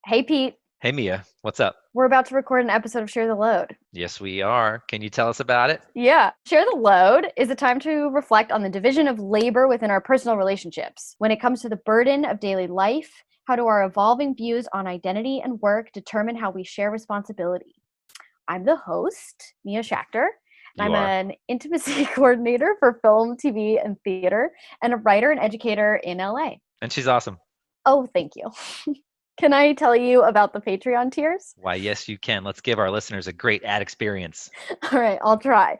Hey, Pete. Hey Mia, what's up? We're about to record an episode of Share the Load. Yes, we are. Can you tell us about it? Yeah. Share the Load is a time to reflect on the division of labor within our personal relationships. When it comes to the burden of daily life, how do our evolving views on identity and work determine how we share responsibility? I'm the host, Mia Schachter, and You I'm are. an intimacy coordinator for film, TV, and theater, and a writer and educator in LA. And she's awesome. Oh, thank you. Can I tell you about the Patreon tiers? Why, yes, you can. Let's give our listeners a great ad experience. All right, I'll try.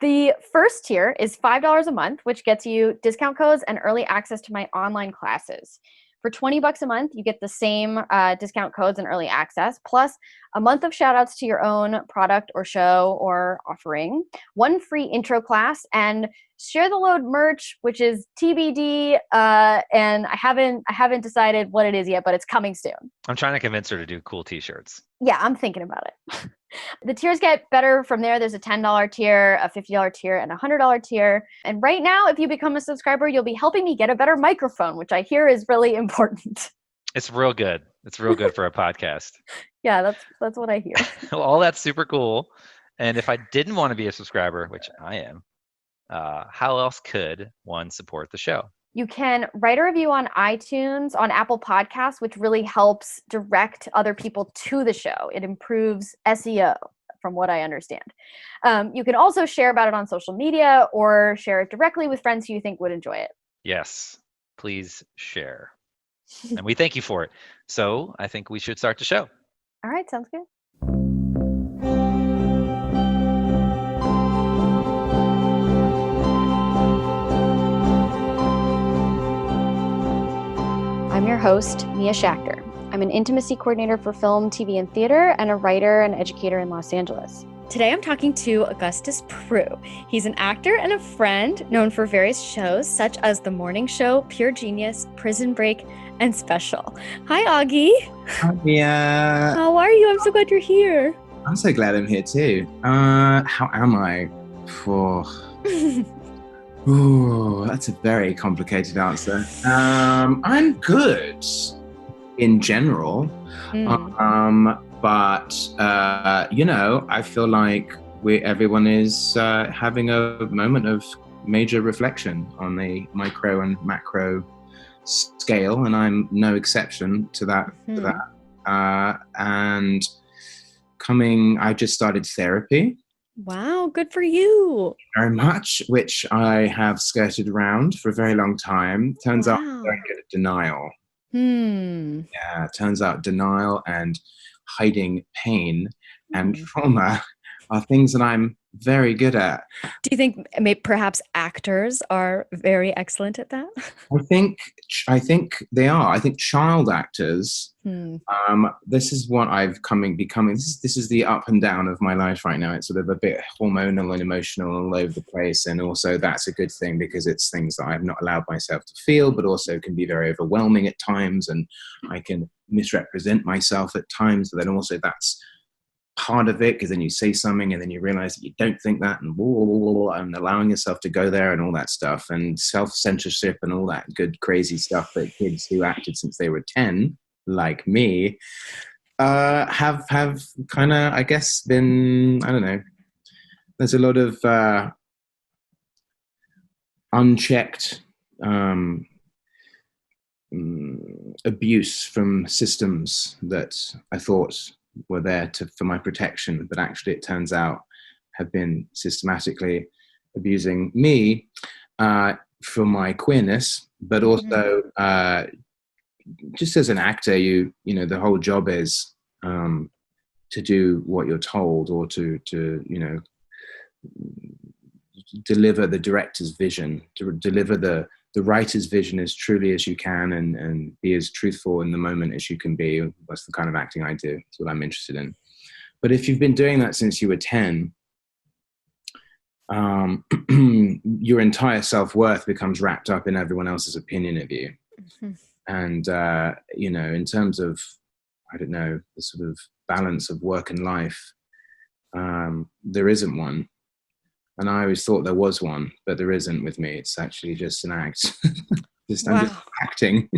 The first tier is $5 a month, which gets you discount codes and early access to my online classes. For $20 a month, you get the same discount codes and early access, plus a month of shout outs to your own product or show or offering, one free intro class, and Share the Load merch, which is TBD, and I haven't decided what it is yet, but it's coming soon. I'm trying to convince her to do cool t-shirts. Yeah, I'm thinking about it. The tiers get better from there. There's a $10 tier, a $50 tier, and a $100 tier. And right now, if you become a subscriber, you'll be helping me get a better microphone, which I hear is really important. It's real good. It's real good for a podcast. Yeah, that's what I hear. Well, all that's super cool. And if I didn't want to be a subscriber, which I am, how else could one support the show? You can write a review on iTunes, on Apple Podcasts, which really helps direct other people to the show. It improves SEO, from what I understand. You can also share about it on social media or share it directly with friends who you think would enjoy it. Yes, please share. And we thank you for it. So I think we should start the show. All right, sounds good. I'm your host, Mia Schachter. I'm an intimacy coordinator for film, TV, and theater, and a writer and educator in Los Angeles. Today I'm talking to Augustus Prew. He's an actor and a friend known for various shows such as The Morning Show, Pure Genius, Prison Break, and Special. Hi, Auggie. Hi, Mia. How are you? I'm so glad you're here. I'm so glad I'm here too. How am I? Ooh, that's a very complicated answer. I'm good in general. But I feel like everyone is having a moment of major reflection on the micro and macro scale, and I'm no exception to that. And I just started therapy. Wow, good for you. Very much, which I have skirted around for a very long time. Turns out I'm very good at denial. Yeah, it turns out denial and hiding pain and trauma are things that I'm very good at. Do you think perhaps actors are very excellent at that? I think they are. I think child actors. This is what I've becoming. This is the up and down of my life right now. It's sort of a bit hormonal and emotional all over the place, and also that's a good thing because it's things that I've not allowed myself to feel, but also can be very overwhelming at times, and I can misrepresent myself at times. But then also that's part of it, because then you say something and then you realize that you don't think that, and and allowing yourself to go there and all that stuff, and self-censorship and all that good crazy stuff that kids who acted since they were 10 like me have kind of, I guess, been, I don't know, there's a lot of unchecked abuse from systems that I thought were there for my protection, but actually it turns out have been systematically abusing me for my queerness, but also just as an actor, you know, the whole job is to do what you're told, or to deliver the director's vision, to deliver the writer's vision as truly as you can, and be as truthful in the moment as you can be. That's the kind of acting I do. It's what I'm interested in. But if you've been doing that since you were 10, your entire self-worth becomes wrapped up in everyone else's opinion of you. And, in terms of, I don't know, the sort of balance of work and life, there isn't one. And I always thought there was one, but there isn't with me. It's actually just an act. I'm just acting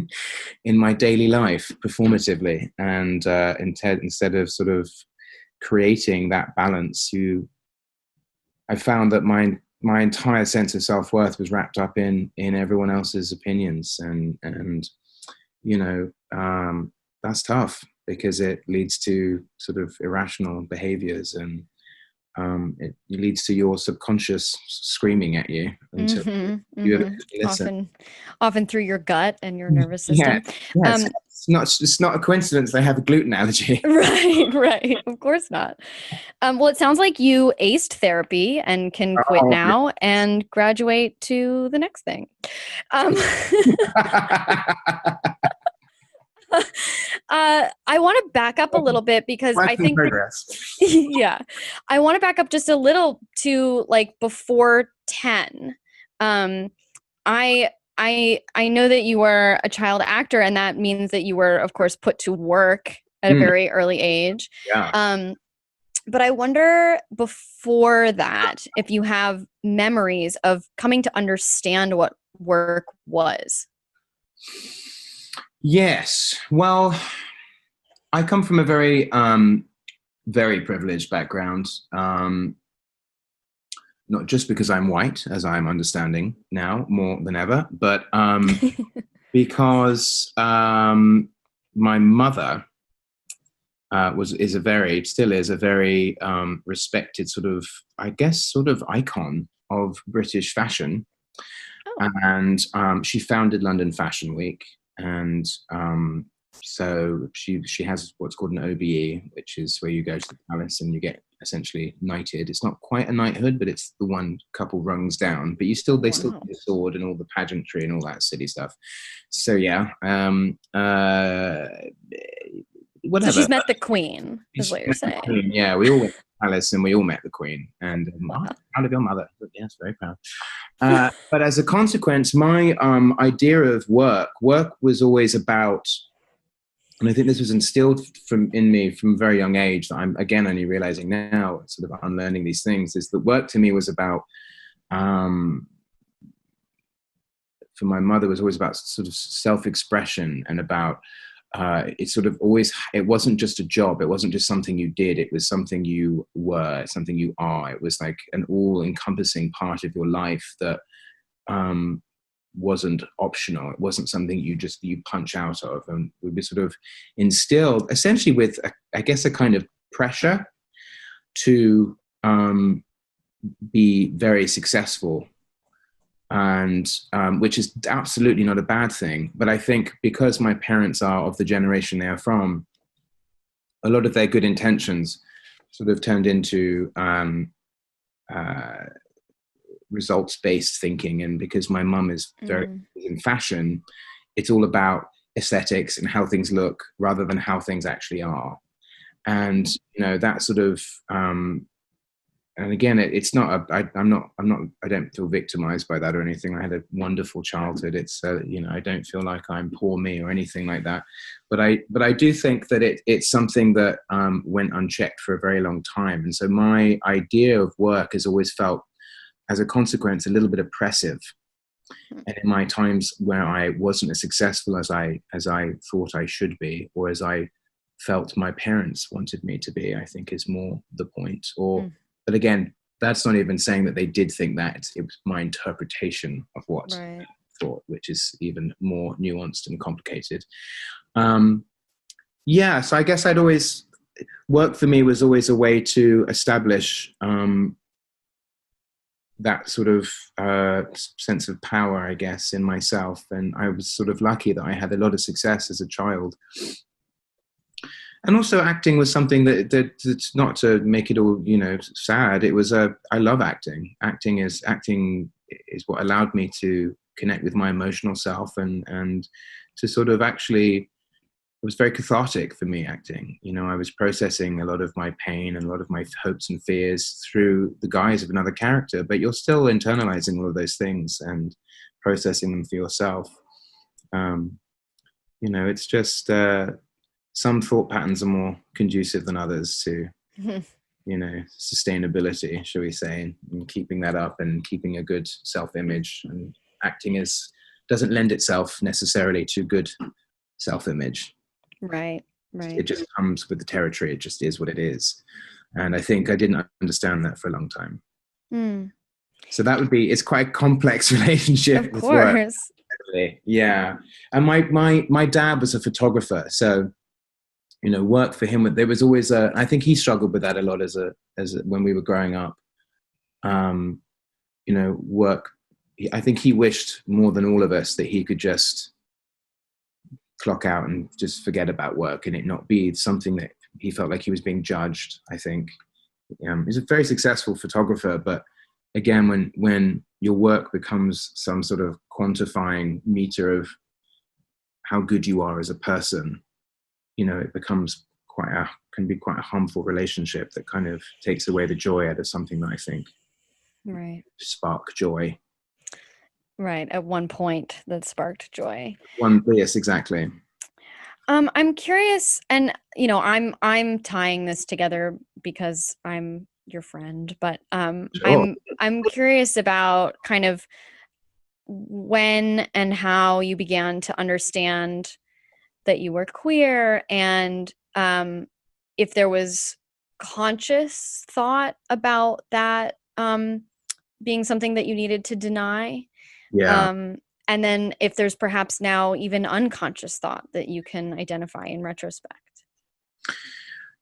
in my daily life performatively. And instead of sort of creating that balance, I found that my entire sense of self-worth was wrapped up in everyone else's opinions. And that's tough because it leads to sort of irrational behaviors, and it leads to your subconscious screaming at you until you listen. Often through your gut and your nervous system. Yeah, it's not a coincidence they have a gluten allergy. Right. Of course not. Well, it sounds like you aced therapy and can quit now and graduate to the next thing. I want to back up a little bit because I think I want to back up just a little to like before 10. I know that you were a child actor, and that means that you were, of course, put to work at a very early age. Yeah. But I wonder before that if you have memories of coming to understand what work was. Yes. Well, I come from a very, very privileged background. Not just because I'm white, as I'm understanding now more than ever, but because my mother still is a very respected sort of icon of British fashion. Oh. And she founded London Fashion Week. And so she has what's called an OBE, which is where you go to the palace and you get essentially knighted. It's not quite a knighthood, but it's the one couple rungs down. But they still get the sword and all the pageantry and all that silly stuff. So yeah, whatever. So she's met the Queen, is what you're saying. Yeah, we all went to the palace and we all met the Queen. And proud of your mother. Yes, very proud. But as a consequence, my idea of work was always about, and I think this was instilled in me from a very young age, that I'm again only realizing now, sort of unlearning these things, is that work to me was about, for my mother, was always about sort of self-expression and about, it wasn't just a job. It wasn't just something you did. It was something you were, something you are. It was like an all-encompassing part of your life that wasn't optional. It wasn't something you punch out of. And we were sort of instilled essentially with, I guess, a kind of pressure to be very successful. And which is absolutely not a bad thing. But I think because my parents are of the generation they are from, a lot of their good intentions sort of turned into results-based thinking. And because my mum is very in fashion, it's all about aesthetics and how things look rather than how things actually are. And, that sort of, and again, it's not. I don't feel victimized by that or anything. I had a wonderful childhood. It's I don't feel like I'm poor me or anything like that. But I do think that it's something that went unchecked for a very long time. And so my idea of work has always felt, as a consequence, a little bit oppressive. And in my times where I wasn't as successful as I thought I should be, or as I felt my parents wanted me to be, I think is more the point. But again, that's not even saying that they did think that. It was my interpretation of what they thought, which is even more nuanced and complicated. So I guess work for me was always a way to establish that sort of sense of power, I guess, in myself. And I was sort of lucky that I had a lot of success as a child. And also acting was something that's not to make it all, sad. It was I love acting. Acting is what allowed me to connect with my emotional self and to sort of actually, it was very cathartic for me, acting. I was processing a lot of my pain and a lot of my hopes and fears through the guise of another character, but you're still internalizing all of those things and processing them for yourself. It's just, some thought patterns are more conducive than others to sustainability, shall we say, and keeping that up and keeping a good self-image. And acting doesn't lend itself necessarily to good self-image. Right. It just comes with the territory. It just is what it is. And I think I didn't understand that for a long time. So that it's quite a complex relationship. Of course. Work. Yeah. And my dad was a photographer. So, work for him, there was always I think he struggled with that a lot as when we were growing up. Work, I think he wished more than all of us that he could just clock out and just forget about work and it not be something that he felt like he was being judged, I think. He's a very successful photographer, but again, when your work becomes some sort of quantifying meter of how good you are as a person, it becomes can be quite a harmful relationship that kind of takes away the joy out of something that I think spark joy. Right. At one point that sparked joy. Yes, exactly. I'm curious, and I'm tying this together because I'm your friend, but Sure. I'm curious about kind of when and how you began to understand that you were queer, and if there was conscious thought about that being something that you needed to deny. Yeah. And then if there's perhaps now even unconscious thought that you can identify in retrospect.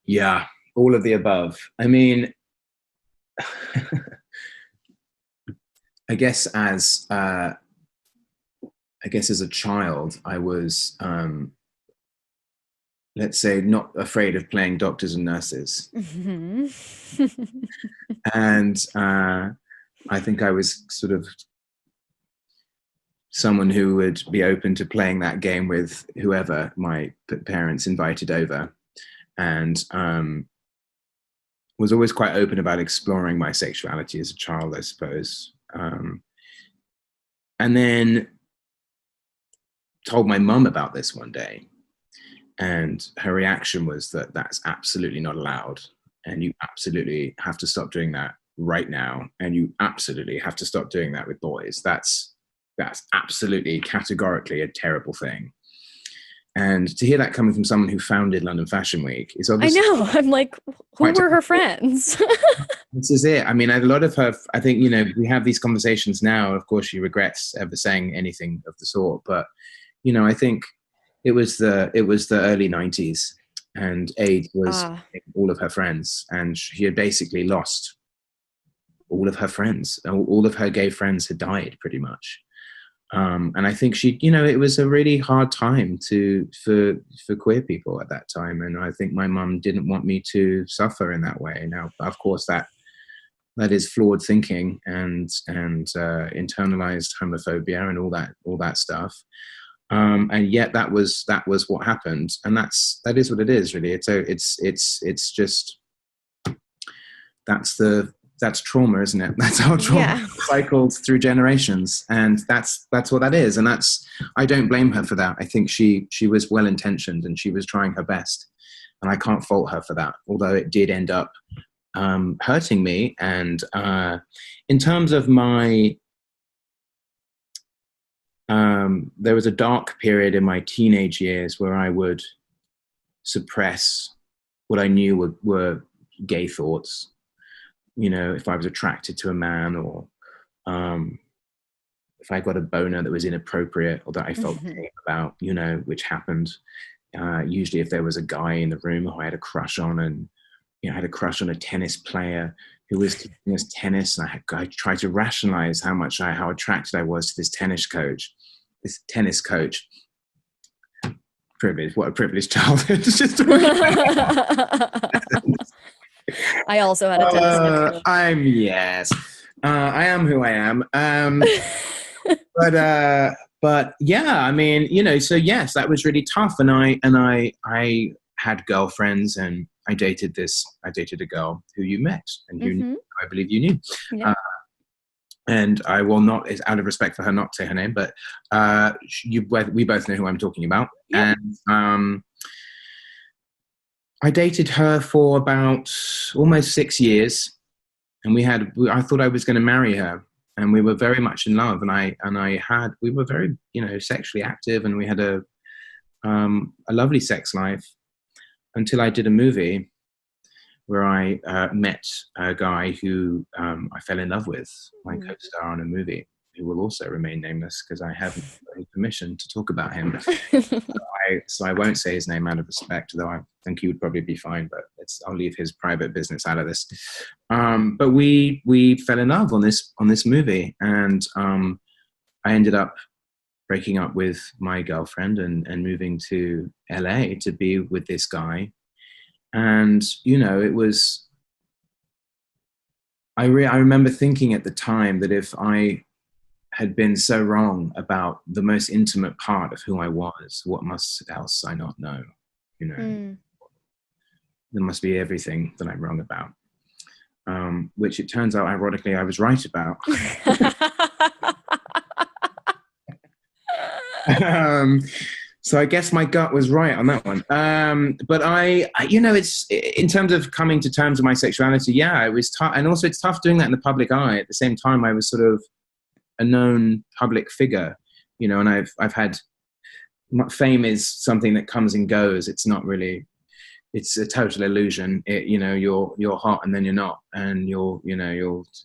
Yeah, all of the above. I mean, I guess as a child, I was, let's say, not afraid of playing doctors and nurses. And I think I was sort of someone who would be open to playing that game with whoever my parents invited over, and was always quite open about exploring my sexuality as a child, I suppose. And then told my mum about this one day, and her reaction was that that's absolutely not allowed, and you absolutely have to stop doing that right now, and you absolutely have to stop doing that with boys. That's absolutely categorically a terrible thing. And to hear that coming from someone who founded London Fashion Week is obviously... I know. I'm like, who were her friends? This is it. I mean, a lot of her, I think, we have these conversations now. Of course, she regrets ever saying anything of the sort. But, I think it was the early 90s, and AIDS was all of her friends. And she had basically lost all of her friends. All of her gay friends had died pretty much. And I think it was a really hard time for queer people at that time. And I think my mum didn't want me to suffer in that way. Now, of course, that is flawed thinking and internalized homophobia and all that stuff. And yet that was what happened. And that is what it is, really. It's just, that's trauma, isn't it? That's how trauma cycled through generations, and that's what that is. And I don't blame her for that. I think she was well intentioned and she was trying her best, and I can't fault her for that. Although it did end up hurting me. And in terms of my, there was a dark period in my teenage years where I would suppress what I knew were gay thoughts. If I was attracted to a man, or if I got a boner that was inappropriate or that I felt pain about, which happened usually if there was a guy in the room who I had a crush on, and I had a crush on a tennis player who was teaching us tennis, and I tried to rationalize how attracted I was to this tennis coach. Privilege, what a privileged childhood. I also had a tennis coach. I am who I am. But yeah, I mean, so yes, that was really tough. And I had girlfriends, and I dated a girl who you met and who knew, I believe you knew. Yeah. And I will not, out of respect for her, not say her name, but we both know who I'm talking about. Yeah. And I dated her for about almost 6 years, and I thought I was going to marry her, and we were very much in love, we were very, sexually active, and we had a lovely sex life until I did a movie where I met a guy who I fell in love with, my co-star on a movie, who will also remain nameless because I haven't got permission to talk about him. So I won't say his name out of respect, though I think he would probably be fine, but I'll leave his private business out of this. But we fell in love on this movie, and I ended up breaking up with my girlfriend and moving to LA to be with this guy. And, it was, I remember thinking at the time that if I had been so wrong about the most intimate part of who I was, what else I not know? There must be everything that I'm wrong about, which it turns out, ironically, I was right about. So I guess my gut was right on that one. But it's in terms of coming to terms with my sexuality. Yeah, it was tough, and also it's tough doing that in the public eye. At the same time, I was sort of a known public figure, and I've had fame is something that comes and goes. It's not really. It's a total illusion. You're hot and then you're not, and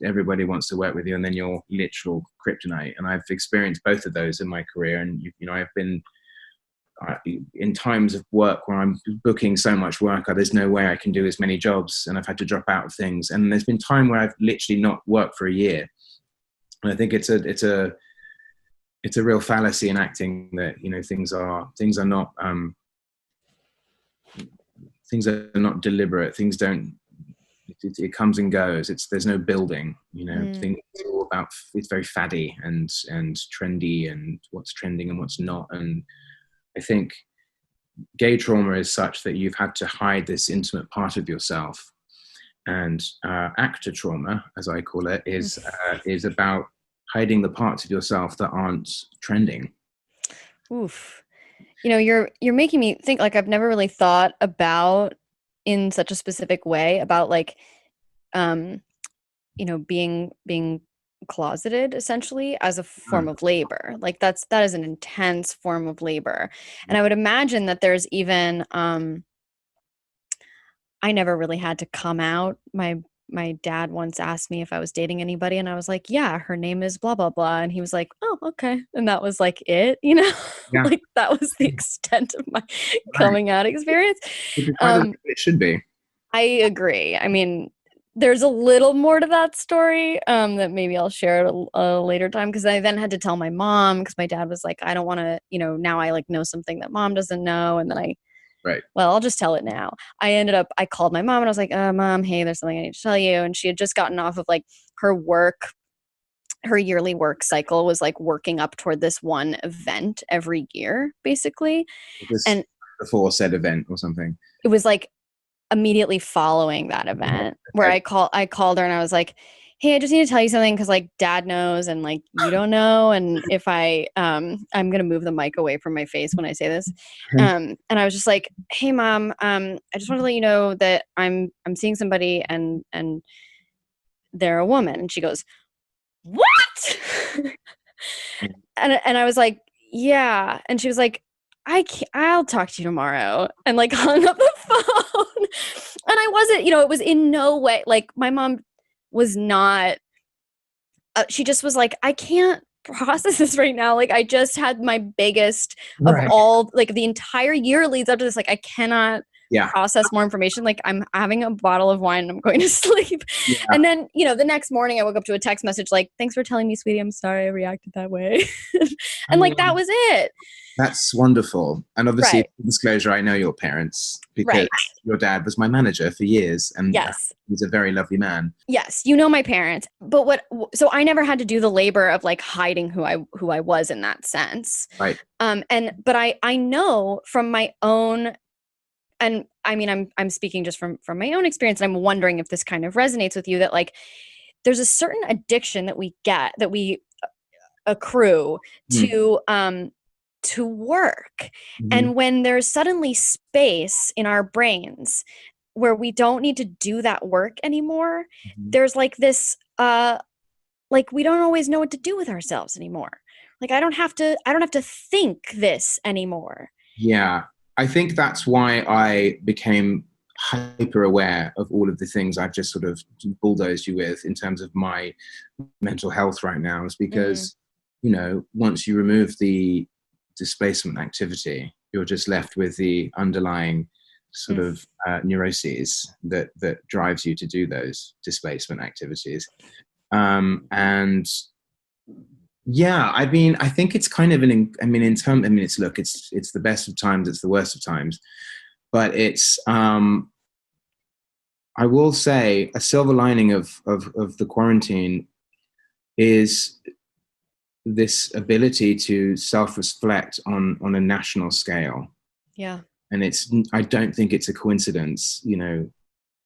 everybody wants to work with you, and then you're literal kryptonite. And I've experienced both of those in my career, and I've been in times of work where I'm booking so much work, there's no way I can do as many jobs, and I've had to drop out of things. And there's been time where I've literally not worked for a year, and I think it's a real fallacy in acting that things are not deliberate. Things don't. It comes and goes. There's no building. Things are all about. It's very faddy and trendy, and what's trending and what's not. And I think gay trauma is such that you've had to hide this intimate part of yourself, and actor trauma, as I call it, is about hiding the parts of yourself that aren't trending. Oof. You're making me think, like, I've never really thought about in such a specific way about being closeted essentially as a form of labor. Like that is an intense form of labor. And I would imagine that there's even I never really had to come out. My dad once asked me if I was dating anybody, and I was like, yeah, her name is blah blah blah, and he was like, oh, okay. And that was like it, Yeah. like that was the extent of my coming out experience. It should be. I agree. I mean, there's a little more to that story that maybe I'll share at a later time, because I then had to tell my mom, because my dad was like, I don't want to, now I know something that mom doesn't know. And then well, I'll just tell it now. I called my mom and I was like, Mom, hey, there's something I need to tell you. And she had just gotten off of her yearly work cycle was working up toward this one event every year, basically. And before said event or something. It was immediately following that event where I called her and I was like, hey, I just need to tell you something, because Dad knows and you don't know, and if I'm gonna move the mic away from my face when I say this. And I was just like, hey Mom, I just want to let you know that I'm seeing somebody and they're a woman. And she goes, what? and I was like, yeah. And she was like, I'll talk to you tomorrow, and hung up the phone. And I wasn't, it was in no way, my mom was not, she just was like, I can't process this right now. I just had my biggest of all, the entire year leads up to this. I cannot process more information. I'm having a bottle of wine and I'm going to sleep. Yeah. And then, the next morning I woke up to a text message thanks for telling me, sweetie, I'm sorry I reacted that way. And that was it. That's wonderful. And obviously, disclosure, I know your parents, because your dad was my manager for years, and he's a very lovely man. Yes, my parents. But so I never had to do the labor of hiding who I was in that sense. Right. But I know from my own, and I mean I'm speaking just from my own experience, and I'm wondering if this kind of resonates with you, that there's a certain addiction that we accrue to to work. Mhm. And when there's suddenly space in our brains where we don't need to do that work anymore, Mhm. there's like this, like we don't always know what to do with ourselves anymore. Like I don't have to think this anymore. Yeah, I think that's why I became hyper aware of all of the things I've just sort of bulldozed you with in terms of my mental health right now, is because, you know, once you remove the displacement activity, you're just left with the underlying sort of neuroses that drives you to do those displacement activities. And yeah, I mean, I think it's kind of it's the best of times, it's the worst of times, but it's, I will say a silver lining of the quarantine is this ability to self-reflect on a national scale. Yeah. And I don't think it's a coincidence, you know,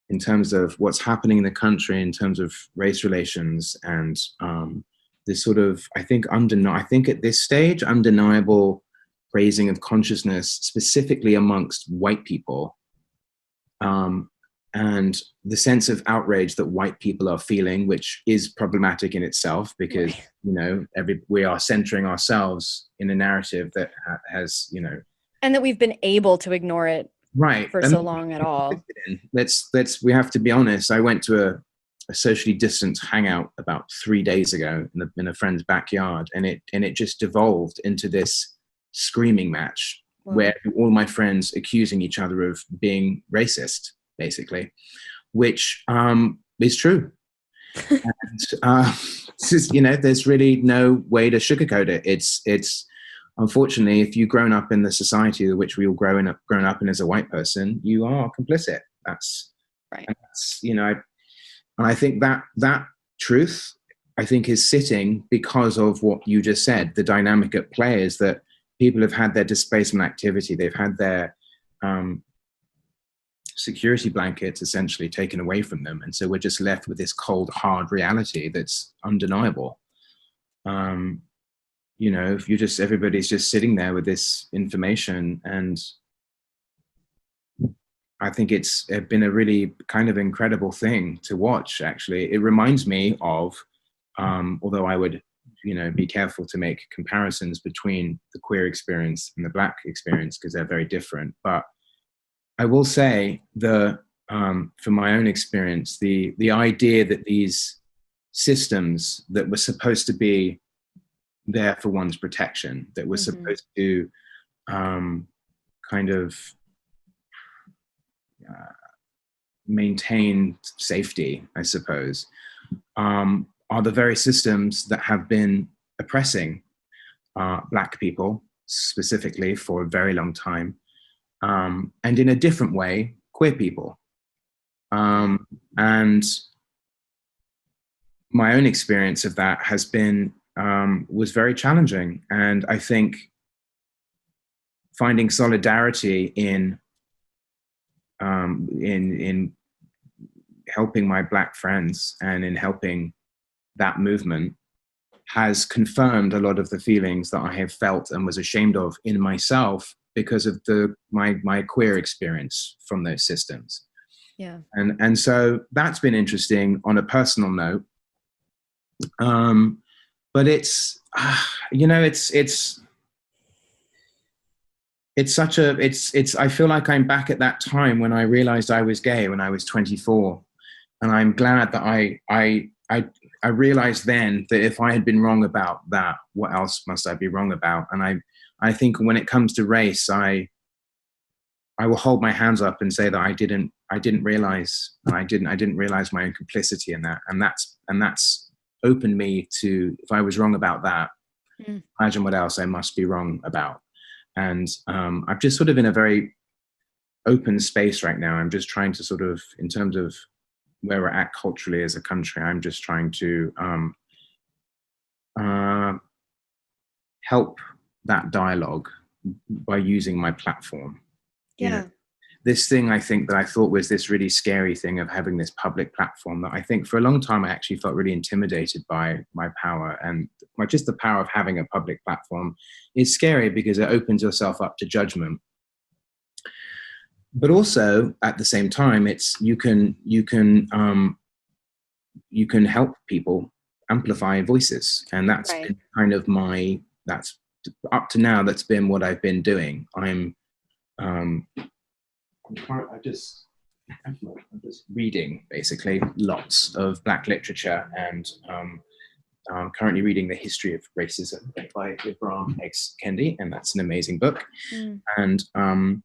in terms of what's happening in the country, in terms of race relations and, this sort of, I think at this stage, undeniable raising of consciousness, specifically amongst white people, and the sense of outrage that white people are feeling, which is problematic in itself, because Right. you know we are centering ourselves in a narrative that has, you know, And that we've been able to ignore it right for and so long at all. let's we have to be honest. I went to a socially distanced hangout about 3 days ago in a friend's backyard, and it just devolved into this screaming match Wow. where all my friends accusing each other of being racist, basically, which is true. And this is, you know, there's really no way to sugarcoat it. It's unfortunately, if you've grown up in the society in which we all grown up in as a white person, you are complicit. That's Right. that's, you know, and I think that truth, I think, is sitting because of what you just said. The dynamic at play is that people have had their displacement activity, they've had their security blankets essentially taken away from them, and so we're just left with this cold, hard reality that's undeniable. You know, if everybody's just sitting there with this information, and I think it's been a really kind of incredible thing to watch. Actually, it reminds me of, although I would, you know, be careful to make comparisons between the queer experience and the Black experience because they're very different. But I will say from my own experience, the idea that these systems that were supposed to be there for one's protection, that were supposed to kind of maintain safety, I suppose, are the very systems that have been oppressing Black people specifically for a very long time, and in a different way, queer people. And my own experience of that has been was very challenging, and I think finding solidarity in helping my Black friends and in helping that movement has confirmed a lot of the feelings that I have felt and was ashamed of in myself because of my queer experience from those systems. Yeah. And so that's been interesting on a personal note. But it's, you know, it's I feel like I'm back at that time when I realized I was gay when I was 24. And I'm glad that I realized then that if I had been wrong about that, what else must I be wrong about? And I think when it comes to race, I will hold my hands up and say that I didn't realize, and I didn't realize my own complicity in that. And that's opened me to, if I was wrong about that, imagine what else I must be wrong about. And I'm just sort of in a very open space right now. I'm just trying to sort of, in terms of where we're at culturally as a country, I'm just trying to help that dialogue by using my platform. Yeah. You know? this thing I think that I thought was this really scary thing of having this public platform, that I think for a long time I actually felt really intimidated by my power, and just the power of having a public platform is scary because it opens yourself up to judgment. But also at the same time, you can help people amplify voices, and that's Right. been kind of that's up to now, that's been what I've been doing. I'm just reading basically lots of Black literature, and I'm currently reading The History of Racism by Ibram X. Kendi, and that's an amazing book. And I'm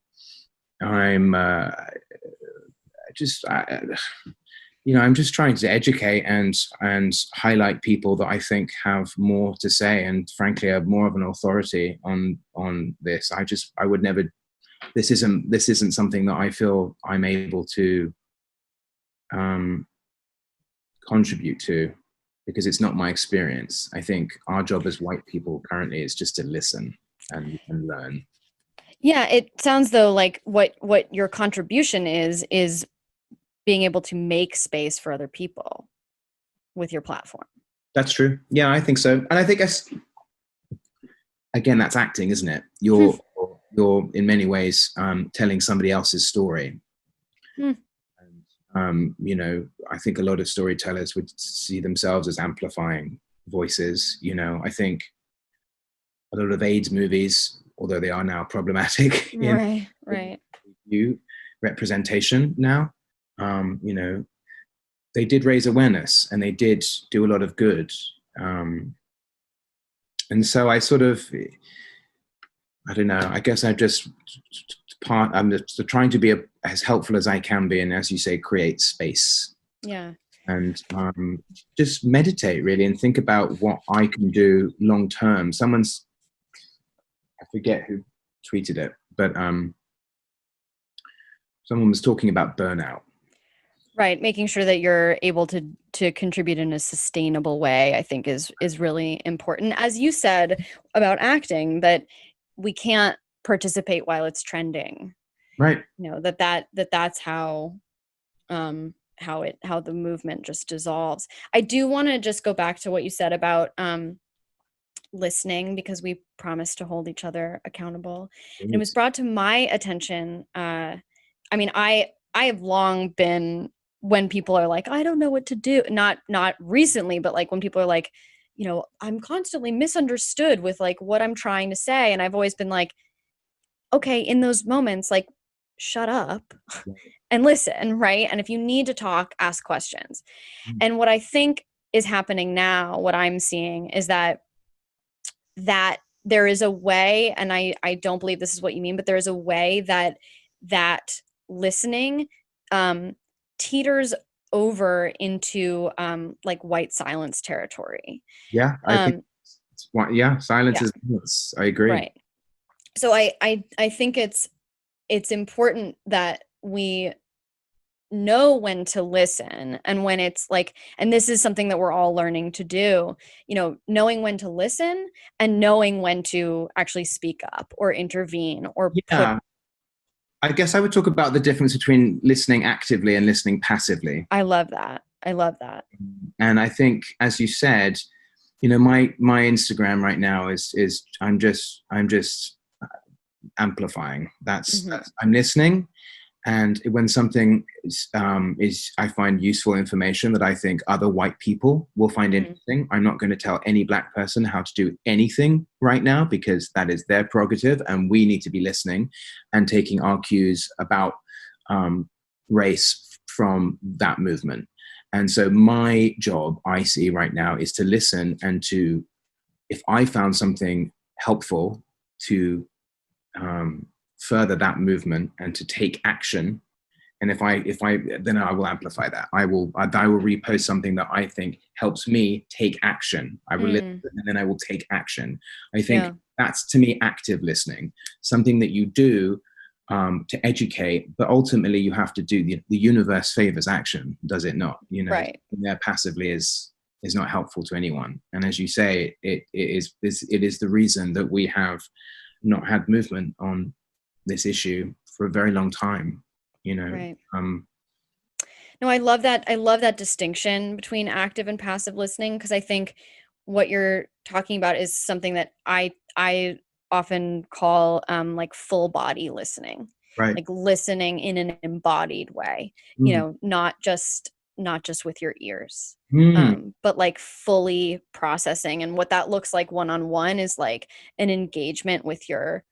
I'm just trying to educate and highlight people that I think have more to say, and frankly are more of an authority on this. I would never. This isn't something that I feel I'm able to contribute to, because it's not my experience. I think our job as white people currently is just to listen and learn. Yeah, it sounds though like what your contribution is being able to make space for other people with your platform. That's true. Yeah, I think so. And I think again, that's acting, isn't it? You're in many ways telling somebody else's story. And, I think a lot of storytellers would see themselves as amplifying voices. I think a lot of AIDS movies, although they are now problematic in representation now, they did raise awareness and they did do a lot of good. And so I sort of, I don't know, I guess I'm just trying to be as helpful as I can be, and as you say, create space. Yeah. And just meditate really and think about what I can do long term. I forget who tweeted it, but someone was talking about burnout. Right. Making sure that you're able to contribute in a sustainable way, I think is really important. As you said about acting, that we can't participate while it's trending. Right. That's how the movement just dissolves. I do want to just go back to what you said about listening, because we promised to hold each other accountable. And it was brought to my attention. I have long been, when people are like, I don't know what to do, not recently, but like when people are like, I'm constantly misunderstood with like what I'm trying to say. And I've always been like, okay, in those moments, like, shut up and listen, right? And if you need to talk, ask questions. And what I think is happening now, what I'm seeing is that there is a way, and I don't believe this is what you mean, but there is a way that listening teeters over into like white silence territory. Yeah, I think silence is silence. I agree. Right. So I think it's important that we know when to listen, and when it's like, and this is something that we're all learning to do, knowing when to listen and knowing when to actually speak up or intervene or I guess I would talk about the difference between listening actively and listening passively. I love that. And I think, as you said, my Instagram right now is I'm just amplifying. That's I'm listening. And when something is I find useful information that I think other white people will find interesting, I'm not going to tell any black person how to do anything right now, because that is their prerogative, and we need to be listening and taking our cues about race from that movement. And so my job, I see right now, is to listen, and to, if I found something helpful, to further that movement and to take action. And if I then I will amplify that. I will repost something that I think helps me take action. I will listen, and then I will take action. I think that's, to me, active listening, something that you do to educate, but ultimately you have to do. The universe favors action, does it not? Right. There passively is not helpful to anyone. And as you say, it is the reason that we have not had movement on this issue for a very long time. you know. Right. No, I love that. I love that distinction between active and passive listening, because I think what you're talking about is something that I often call like full body listening, Right. like listening in an embodied way, not just with your ears, but like fully processing. And what that looks like one-on-one is like an engagement with your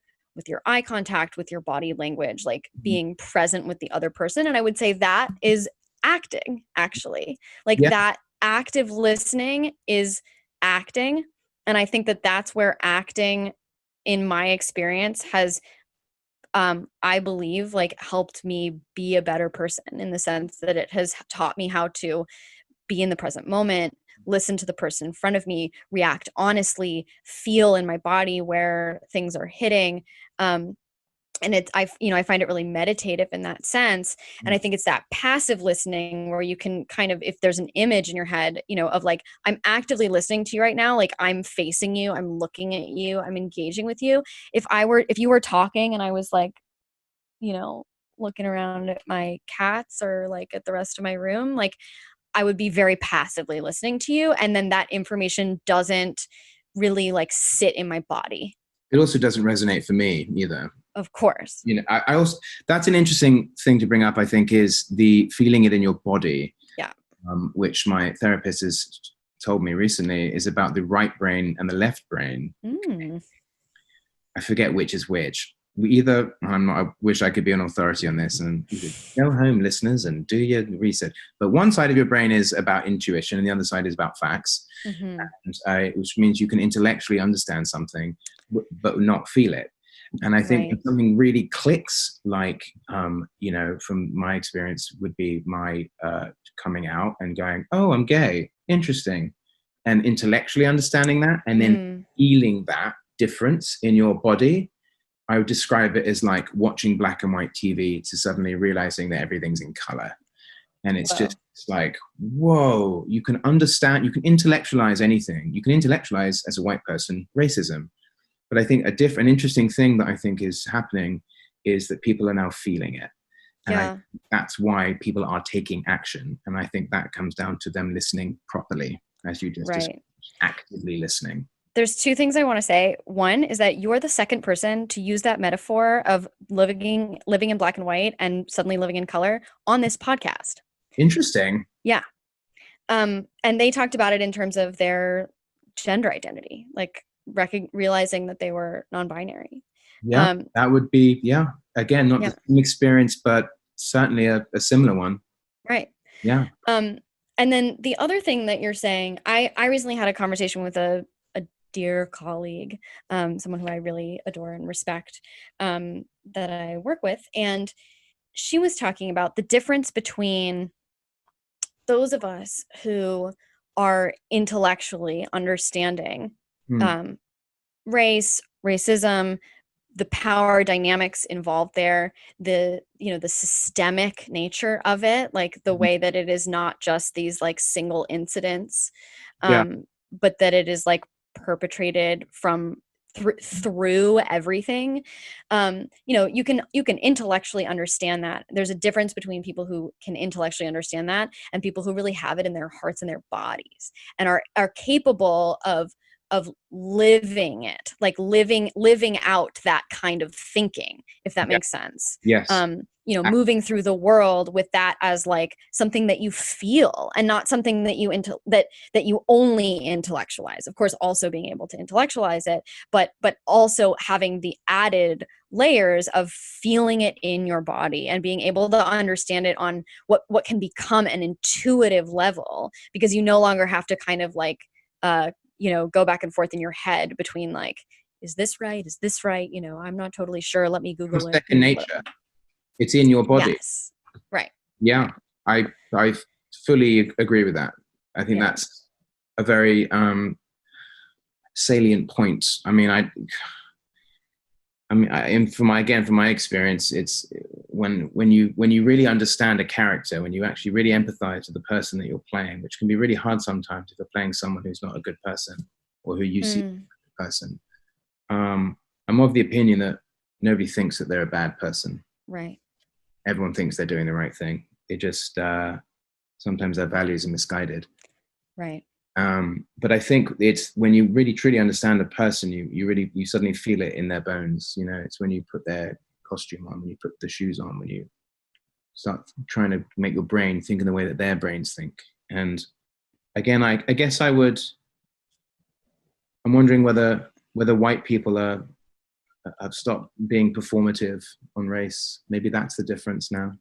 eye contact, with your body language, like being present with the other person. And I would say that is acting, actually. Like that active listening is acting. And I think that that's where acting, in my experience, has I believe, like, helped me be a better person, in the sense that it has taught me how to be in the present moment, listen to the person in front of me, react honestly, feel in my body where things are hitting. And I find it really meditative in that sense. And I think it's that passive listening where you can kind of, if there's an image in your head, of like, I'm actively listening to you right now, like I'm facing you, I'm looking at you, I'm engaging with you. If you were talking and I was like, looking around at my cats or like at the rest of my room, like I would be very passively listening to you. And then that information doesn't really like sit in my body. It also doesn't resonate for me either. Of course. I also, that's an interesting thing to bring up, I think, is the feeling it in your body. Yeah. Which my therapist has told me recently is about the right brain and the left brain. I forget which is which. I wish I could be an authority on this, and you could go home, listeners, and do your research. But one side of your brain is about intuition and the other side is about facts, which means you can intellectually understand something, but not feel it. And I think if something really clicks, like, from my experience would be my coming out and going, oh, I'm gay, interesting. And intellectually understanding that and then feeling that difference in your body. I would describe it as like watching black and white TV to suddenly realizing that everything's in color. And it's just like, whoa, you can understand, you can intellectualize anything. You can intellectualize, as a white person, racism. But I think an interesting thing that I think is happening is that people are now feeling it. And that's why people are taking action. And I think that comes down to them listening properly, as you just described, actively listening. There's two things I want to say. One is that you're the second person to use that metaphor of living in black and white and suddenly living in color on this podcast. Interesting. Yeah. And they talked about it in terms of their gender identity, like realizing that they were non-binary. Yeah, that would be, again, not the same experience, but certainly a similar one. Right. Yeah. And then the other thing that you're saying, I recently had a conversation with a dear colleague, someone who I really adore and respect, that I work with. And she was talking about the difference between those of us who are intellectually understanding racism, the power dynamics involved there, the systemic nature of it, like the way that it is not just these like single incidents, but that it is like perpetrated from through everything. You can intellectually understand that. There's a difference between people who can intellectually understand that and people who really have it in their hearts and their bodies and are capable of living it, like living out that kind of thinking, if that makes sense. Yes. Moving through the world with that as like something that you feel and not something that you that you only intellectualize. Of course, also being able to intellectualize it, but also having the added layers of feeling it in your body and being able to understand it on what can become an intuitive level, because you no longer have to kind of like go back and forth in your head between like, is this right? Is this right? I'm not totally sure. Let me Google it. Second nature. It's in your body. Yes. Right. Yeah. I fully agree with that. I think that's a very salient point. From my experience, it's when you really understand a character, when you actually really empathize with the person that you're playing, which can be really hard sometimes if you're playing someone who's not a good person or who you see as a good person. I'm of the opinion that nobody thinks that they're a bad person. Right. everyone thinks they're doing the right thing. It just sometimes their values are misguided. Right. But I think it's when you really truly understand a person, you suddenly feel it in their bones. You know, it's when you put their costume on, when you put the shoes on, when you start trying to make your brain think in the way that their brains think. And again, I guess I'm wondering whether white people have stopped being performative on race. Maybe that's the difference now.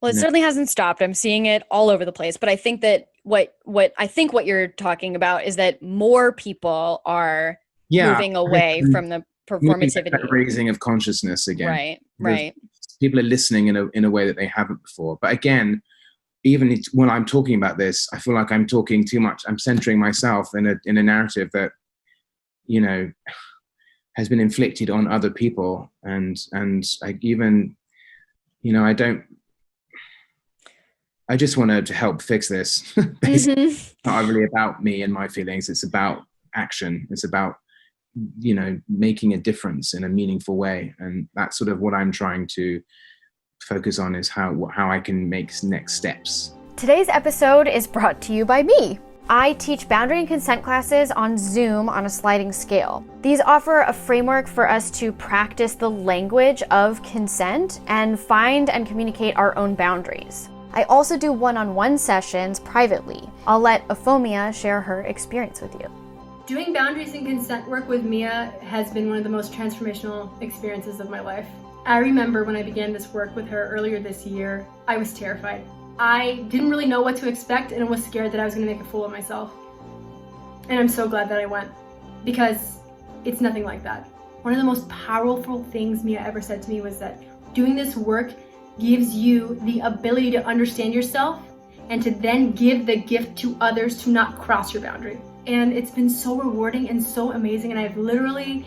Well, it certainly hasn't stopped. I'm seeing it all over the place. But I think that what you're talking about is that more people are moving away from the performativity. That raising of consciousness again. Right. People are listening in a way that they haven't before. But again, even when I'm talking about this, I feel like I'm talking too much. I'm centering myself in a narrative that, you know, has been inflicted on other people. And I even, you know, I just wanted to help fix this. Basically, it's not really about me and my feelings. It's about action. It's about, you know, making a difference in a meaningful way. And that's sort of what I'm trying to focus on, is how I can make next steps. Today's episode is brought to you by me. I teach boundary and consent classes on Zoom on a sliding scale. These offer a framework for us to practice the language of consent and find and communicate our own boundaries. I also do one-on-one sessions privately. I'll let Euphomia share her experience with you. Doing boundaries and consent work with Mia has been one of the most transformational experiences of my life. I remember when I began this work with her earlier this year, I was terrified. I didn't really know what to expect and was scared that I was going to make a fool of myself. And I'm so glad that I went, because it's nothing like that. One of the most powerful things Mia ever said to me was that doing this work gives you the ability to understand yourself and to then give the gift to others to not cross your boundary. And it's been so rewarding and so amazing, and I've literally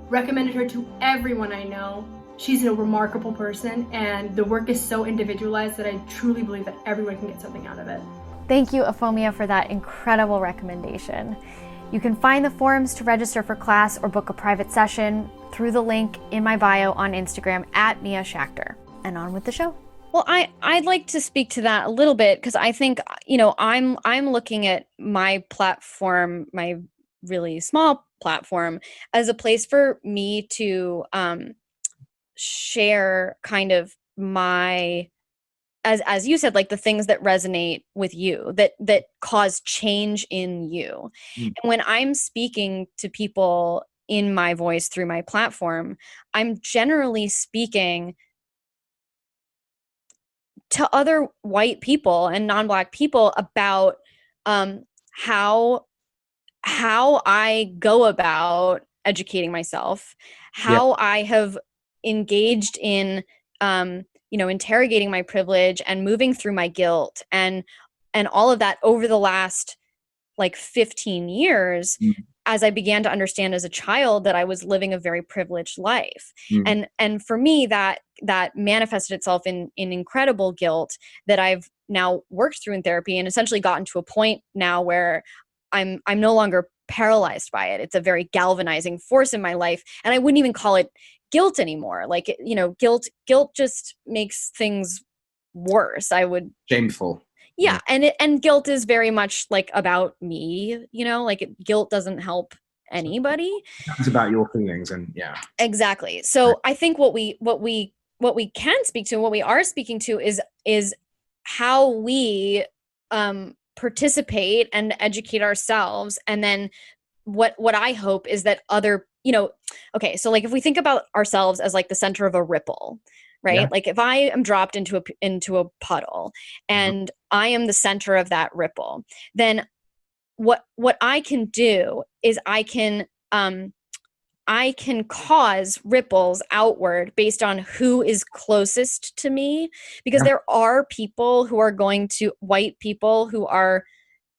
recommended her to everyone I know. She's a remarkable person, and the work is so individualized that I truly believe that everyone can get something out of it. Thank you, Euphomia, for that incredible recommendation. You can find the forms to register for class or book a private session through the link in my bio on Instagram at Mia Schachter. And on with the show. Well, I'd like to speak to that a little bit, because I think, you know, I'm looking at my platform, my really small platform, as a place for me to share kind of my, as you said, like the things that resonate with you, that cause change in you. And when I'm speaking to people in my voice through my platform, I'm generally speaking to other white people and non-Black people about how I go about educating myself, how I have engaged in interrogating my privilege and moving through my guilt and all of that over the last like 15 years, as I began to understand as a child that I was living a very privileged life. And for me, that manifested itself in incredible guilt that I've now worked through in therapy, and essentially gotten to a point now where I'm no longer paralyzed by it. It's a very galvanizing force in my life. And I wouldn't even call it guilt anymore. Like, you know, guilt just makes things worse. I would shameful. Yeah. And guilt is very much like about me, you know, like guilt doesn't help anybody. It's about your feelings. And exactly. So I think what we can speak to, and what we are speaking to is how we participate and educate ourselves. And then what I hope is that other, you know, okay, so like if we think about ourselves as like the center of a ripple, right? Yeah. Like if I am dropped into a puddle and I am the center of that ripple, then what I can do is I can cause ripples outward based on who is closest to me, because there are people who are white people who are,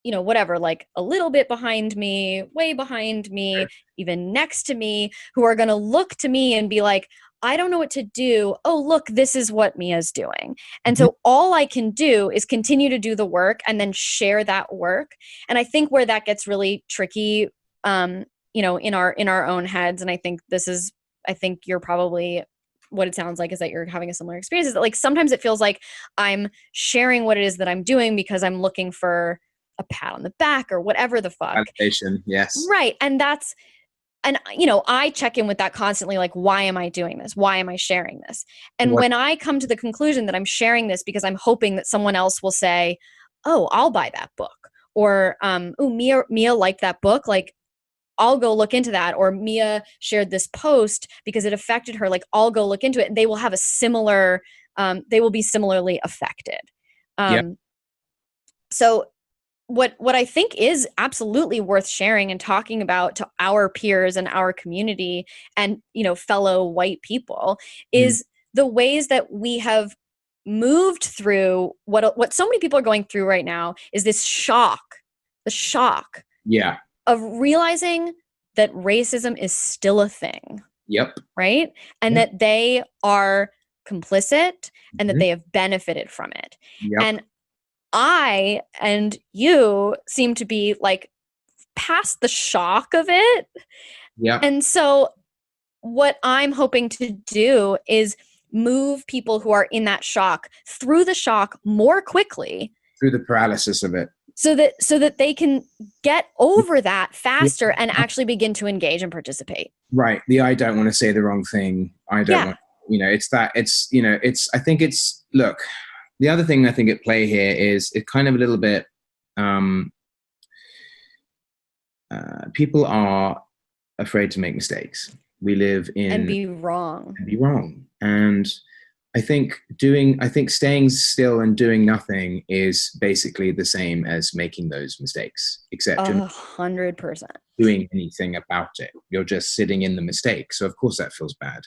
you know, whatever, like a little bit behind me, way behind me, even next to me, who are going to look to me and be like, I don't know what to do. Oh, look, this is what Mia's doing. And so all I can do is continue to do the work and then share that work. And I think where that gets really tricky, you know, in our own heads. And I think you're probably what it sounds like is that you're having a similar experience, is that like sometimes it feels like I'm sharing what it is that I'm doing because I'm looking for a pat on the back or whatever the fuck. Validation, yes. Right. And you know, I check in with that constantly, like, why am I doing this? Why am I sharing this? And when I come to the conclusion that I'm sharing this because I'm hoping that someone else will say, oh, I'll buy that book, or oh, Mia liked that book, like I'll go look into that, or Mia shared this post because it affected her, like I'll go look into it, and they will have a similar they will be similarly affected. So what I think is absolutely worth sharing and talking about to our peers and our community and, you know, fellow white people is the ways that we have moved through what so many people are going through right now, is this the shock of realizing that racism is still a thing. Right? And that they are complicit and that they have benefited from it. And I and you seem to be like past the shock of it. And so what I'm hoping to do is move people who are in that shock through the shock more quickly, through the paralysis of it, so that they can get over that faster and actually begin to engage and participate. Right. I don't want to say the wrong thing. I don't want, you know, I think it's, look, the other thing I think at play here is it kind of a little bit, people are afraid to make mistakes. We live in... And be wrong. And I think staying still and doing nothing is basically the same as making those mistakes, except 100% doing anything about it. You're just sitting in the mistake. So of course that feels bad.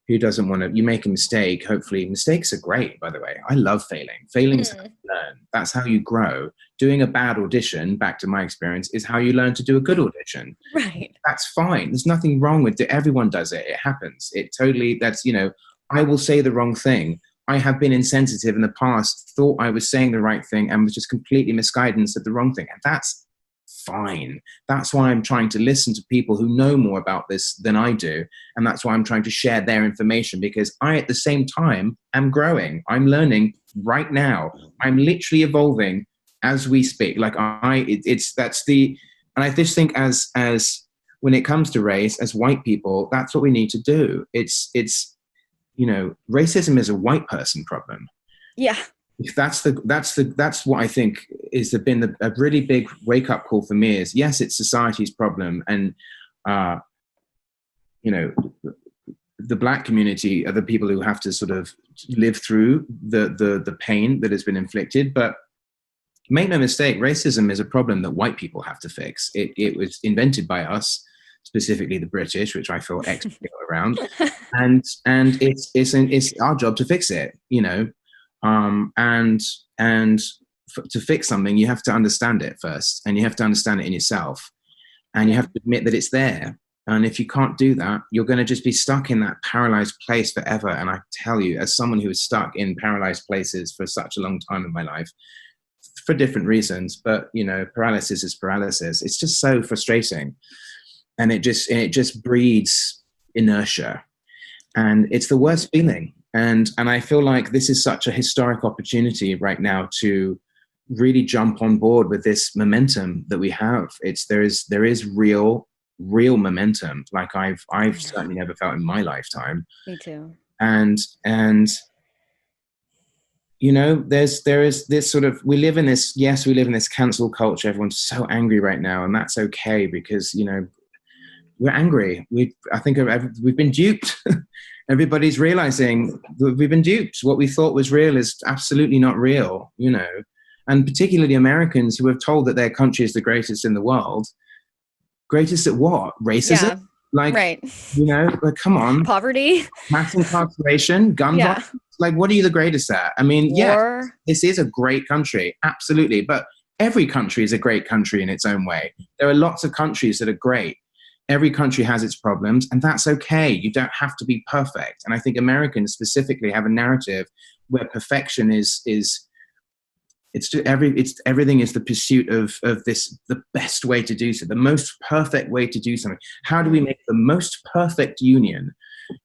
Who doesn't want to? You make a mistake. Hopefully, mistakes are great, by the way. I love failing. Failing is how you learn. That's how you grow. Doing a bad audition, back to my experience, is how you learn to do a good audition. Right. That's fine. There's nothing wrong with it. Everyone does it. It happens. That's, you know, I will say the wrong thing. I have been insensitive in the past, thought I was saying the right thing and was just completely misguided and said the wrong thing. And that's fine. That's why I'm trying to listen to people who know more about this than I do. And that's why I'm trying to share their information, because I, at the same time, am growing. I'm learning right now. I'm literally evolving as we speak. Like and I just think as when it comes to race, as white people, that's what we need to do. It's, you know, racism is a white person problem. Yeah. That's what I think been a really big wake up call for me is, yes, it's society's problem. And, you know, the Black community are the people who have to sort of live through the pain that has been inflicted. But make no mistake, racism is a problem that white people have to fix. It was invented by us, specifically the British, which I feel expert around. And it's our job to fix it, you know. To fix something, you have to understand it first, and you have to understand it in yourself, and you have to admit that it's there. And if you can't do that, you're going to just be stuck in that paralyzed place forever. And I tell you, as someone who is stuck in paralyzed places for such a long time in my life, for different reasons, but you know, paralysis is paralysis. It's just so frustrating, and it just breeds inertia, and it's the worst feeling. And I feel like this is such a historic opportunity right now to really jump on board with this momentum that we have. There is real momentum, like I've certainly never felt in my lifetime. Me too. And you know, there is this sort of, we live in this cancel culture. Everyone's so angry right now, and that's okay, because you know, we're angry. I think we've been duped. Everybody's realizing that we've been duped. What we thought was real is absolutely not real, you know. And particularly Americans who have told that their country is the greatest in the world. Greatest at what? Racism? Yeah. Like, right. You know, like, come on. Poverty. Mass incarceration, gun violence. Like, what are you the greatest at? I mean, yeah, this is a great country. Absolutely. But every country is a great country in its own way. There are lots of countries that are great. Every country has its problems, and that's okay. You don't have to be perfect. And I think Americans specifically have a narrative where perfection everything is the pursuit of the best way to do so, the most perfect way to do something. How do we make the most perfect union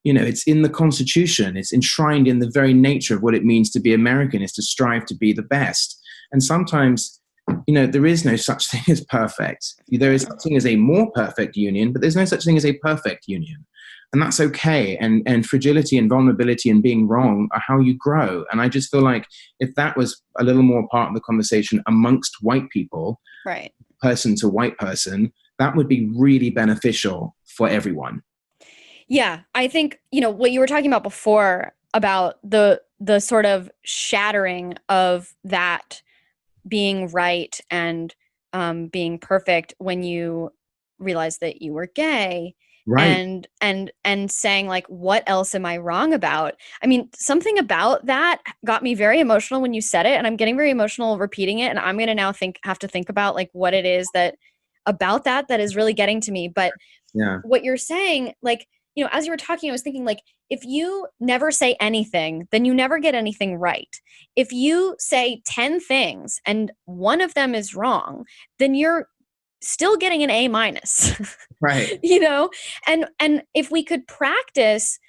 it's in the Constitution. It's enshrined in the very nature of what it means to be American, is to strive to be the best. And sometimes, there is no such thing as perfect. There is such thing as a more perfect union, but there's no such thing as a perfect union. And that's okay. And fragility and vulnerability and being wrong are how you grow. And I just feel like if that was a little more part of the conversation amongst white people, right, person to white person, that would be really beneficial for everyone. Yeah, I think, what you were talking about before about the sort of shattering of that being right and being perfect when you realized that you were gay. Right. And saying, like, what else am I wrong about? I mean, something about that got me very emotional when you said it, and I'm getting very emotional repeating it. And I'm going to now have to think about, like, what it is that about that is really getting to me. But yeah, what you're saying, like, as you were talking, I was thinking, like, if you never say anything, then you never get anything right. If you say 10 things and one of them is wrong, then you're still getting an A-. right. And if we could practice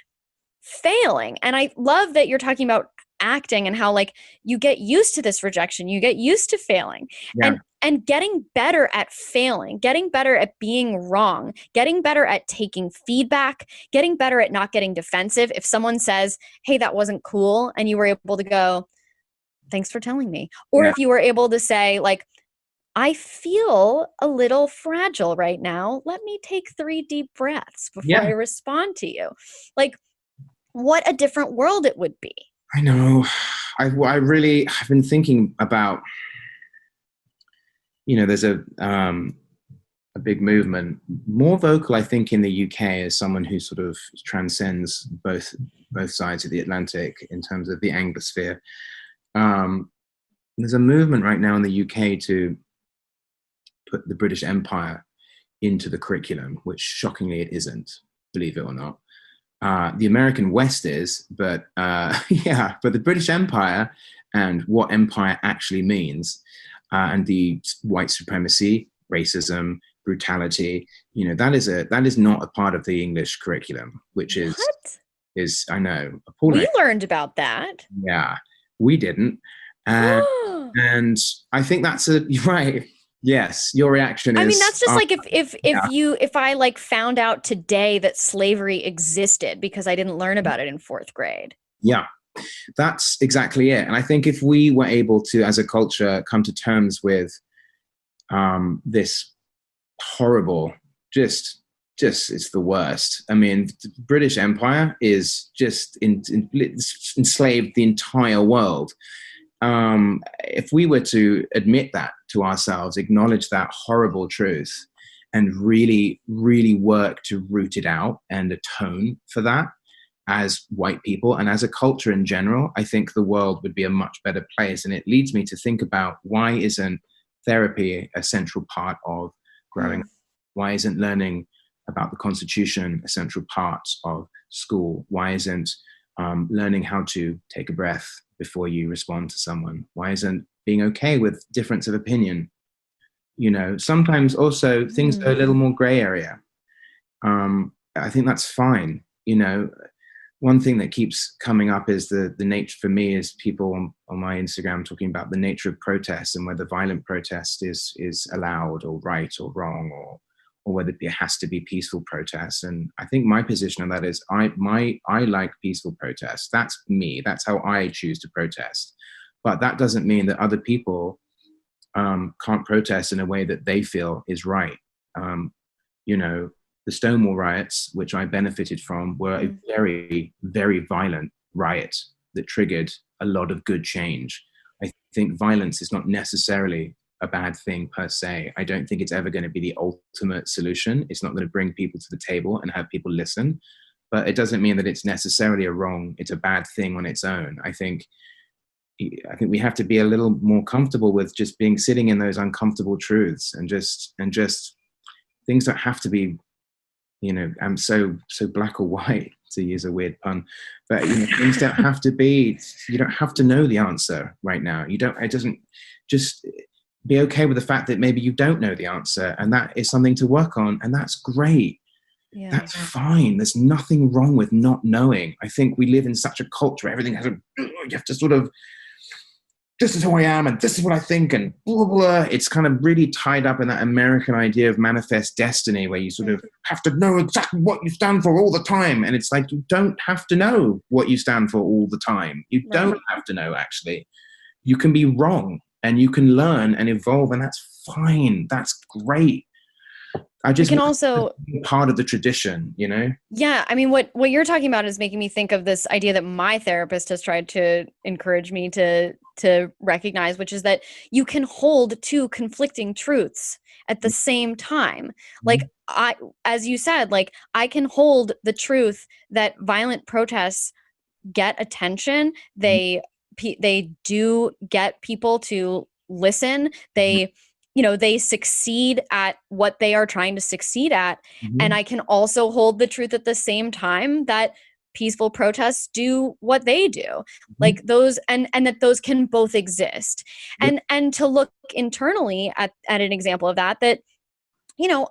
failing, and I love that you're talking about acting and how, like, you get used to this rejection, you get used to failing, Yeah. and getting better at failing, getting better at being wrong, getting better at taking feedback, getting better at not getting defensive. If someone says, hey, that wasn't cool, and you were able to go, thanks for telling me. Or Yeah. if you were able to say, like, I feel a little fragile right now. Let me take 3 deep breaths before I respond to you. Like, what a different world it would be. I know. I've been thinking about, there's a big movement, more vocal, I think, in the UK, as someone who sort of transcends both sides of the Atlantic in terms of the Anglosphere. There's a movement right now in the UK to put the British Empire into the curriculum, which shockingly it isn't, believe it or not. The American West is, but but the British Empire and what empire actually means, and the white supremacy, racism, brutality, that is not a part of the English curriculum, which is I know, appalling. We learned about that. Yeah, we didn't, and I think that's right. Yes, your reaction is. I mean, that's just like if I, like, found out today that slavery existed because I didn't learn about it in 4th grade. Yeah, that's exactly it. And I think if we were able to, as a culture, come to terms with this horrible, just it's the worst. I mean, the British Empire is just enslaved the entire world. If we were to admit that to ourselves, acknowledge that horrible truth, and really, really work to root it out and atone for that as white people and as a culture in general, I think the world would be a much better place. And it leads me to think about, why isn't therapy a central part of growing up? Why isn't learning about the Constitution a central part of school? Why isn't learning how to take a breath before you respond to someone? Why isn't being okay with difference of opinion? Sometimes also things are a little more gray area. I think that's fine. One thing that keeps coming up is the nature, for me, is people on my Instagram talking about the nature of protest and whether violent protest is allowed or right or wrong, or whether it has to be peaceful protests. And I think my position on that is I like peaceful protests. That's me. That's how I choose to protest. But that doesn't mean that other people can't protest in a way that they feel is right. The Stonewall riots, which I benefited from, were a very, very violent riot that triggered a lot of good change. I think violence is not necessarily a bad thing per se. I don't think it's ever going to be the ultimate solution. It's not going to bring people to the table and have people listen, but it doesn't mean that it's necessarily it's a bad thing on its own. I think we have to be a little more comfortable with just sitting in those uncomfortable truths, and just things don't have to be, I'm so black or white, to use a weird pun, but things don't have to be, you don't have to know the answer right now. Just be okay with the fact that maybe you don't know the answer, and that is something to work on, and that's great. Yeah. That's fine. There's nothing wrong with not knowing. I think we live in such a culture where everything has you have to sort of, this is who I am and this is what I think and blah, blah. It's kind of really tied up in that American idea of manifest destiny where you sort of have to know exactly what you stand for all the time. And it's like, you don't have to know what you stand for all the time. You don't have to know, actually. You can be wrong and you can learn and evolve, and that's fine. That's great. I just can also part of the tradition, you know? Yeah. I mean, what you're talking about is making me think of this idea that my therapist has tried to encourage me to recognize, which is that you can hold two conflicting truths at the same time. Like as you said, like I can hold the truth that violent protests get attention. They do get people to listen. They succeed at what they are trying to succeed at. And I can also hold the truth at the same time that peaceful protests do what they do. Like those, and that those can both exist. And to look internally at an example of that,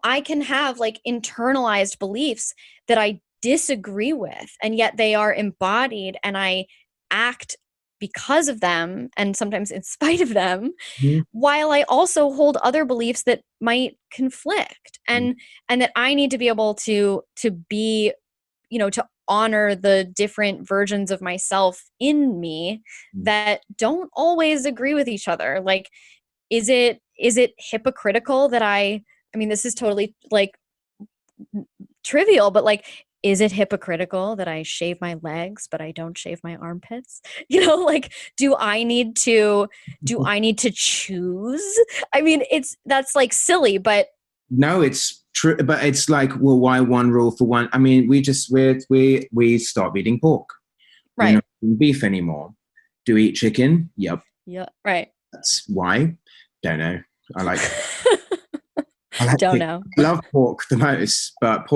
I can have like internalized beliefs that I disagree with, and yet they are embodied and I act because of them and sometimes in spite of them, while I also hold other beliefs that might conflict, and that I need to be able to be, to honor the different versions of myself in me that don't always agree with each other. Like, is it hypocritical that I mean, this is totally like trivial, but like, is it hypocritical that I shave my legs, but I don't shave my armpits? Like, do I need to choose? I mean, that's like silly, but no, it's true. But it's like, well, why one rule for one? I mean, we stop eating pork. Right. We don't eat beef anymore. Do we eat chicken? Yep. Yeah. Right. That's why. Don't know. Don't know. I love pork the most, but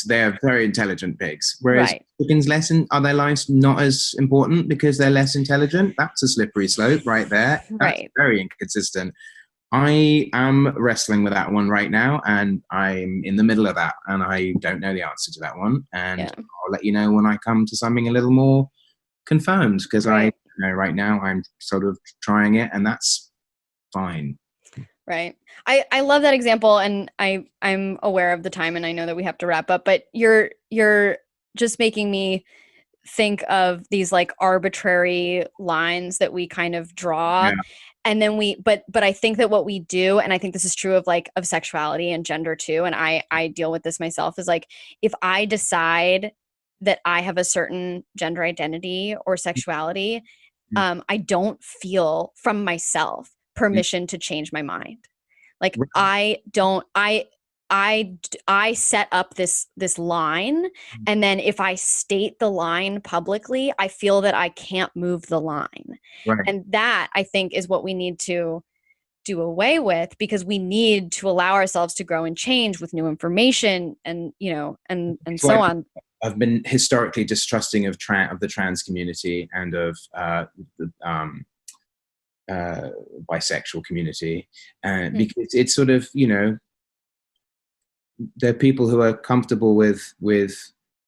they're very intelligent pigs. Whereas chickens are their lives not as important because they're less intelligent? That's a slippery slope right there. That's very inconsistent. I am wrestling with that one right now, and I'm in the middle of that, and I don't know the answer to that one. And I'll let you know when I come to something a little more confirmed, because I know right now I'm sort of trying it, and that's fine. Right. I love that example, and I'm aware of the time, and I know that we have to wrap up, but you're just making me think of these like arbitrary lines that we kind of draw. And then but I think that what we do, and I think this is true of sexuality and gender too, and I deal with this myself, is like, if I decide that I have a certain gender identity or sexuality, I don't feel from myself permission to change my mind. Like, I set up this line, and then if I state the line publicly, I feel that I can't move the line. And that, I think, is what we need to do away with, because we need to allow ourselves to grow and change with new information, and and so on. I've been historically distrusting of the trans community and of the bisexual community, because it's sort of, there are people who are comfortable with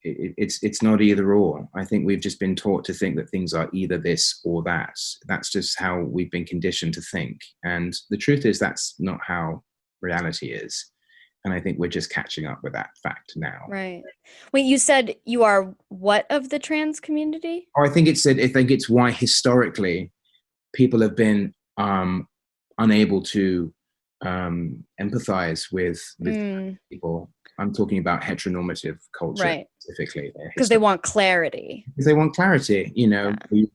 it's not either or. I think we've just been taught to think that things are either this or that. That's just how we've been conditioned to think, and the truth is that's not how reality is. And I think we're just catching up with that fact now. Right. Wait, you said you are what of the trans community? I think it's why historically people have been unable to empathize with people. I'm talking about heteronormative culture specifically. Because they want clarity. Because they want clarity,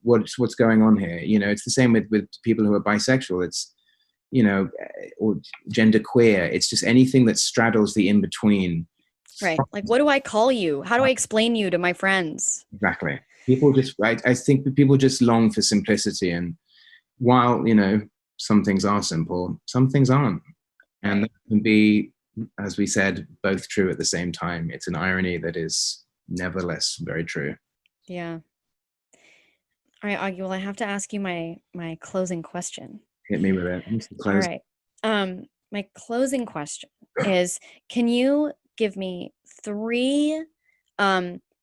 what's going on here. It's the same with people who are bisexual. It's, or gender queer. It's just anything that straddles the in-between. Right. Like, what do I call you? How do I explain you to my friends? Exactly. I think people just long for simplicity. And while, some things are simple, some things aren't. And that can be, as we said, both true at the same time. It's an irony that is nevertheless very true. Yeah. All right, Auggie, well, I have to ask you my closing question. Hit me with it. All right. My closing question is, can you give me 3